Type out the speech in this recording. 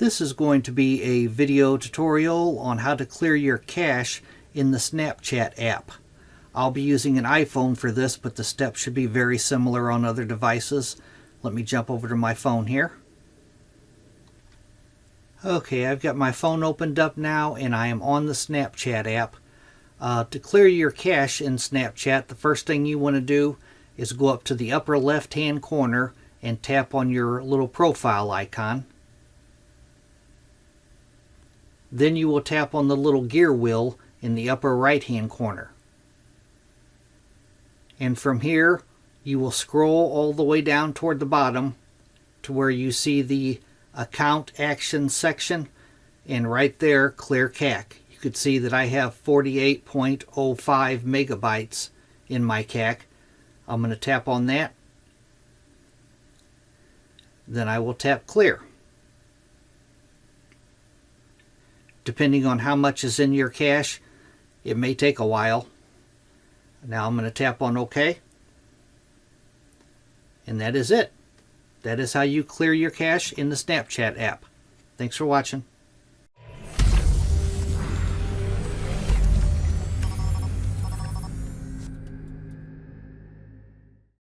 This is going to be a video tutorial on how to clear your cache in the Spapchat app. I'll be using an iPhone for this, but the steps should be very similar on other devices. Let me jump over to my phone here. Okay, I've got my phone opened up now and I am on the Spapchat app. To clear your cache in Spapchat, the first thing you want to do is go up to the upper left hand corner and tap on your little profile icon. Then you will tap on the little gear wheel in the upper right hand corner. And from here you will scroll all the way down toward the bottom to where you see the Account Actions section, and right there, Clear Cache. You could see that I have 48.05 megabytes in my cache. I'm going to tap on that. Then I will tap Clear. Depending on how much is in your cache, it may take a while. Now I'm going to tap on OK. And that is it. That is how you clear your cache in the Spapchat app. Thanks for watching.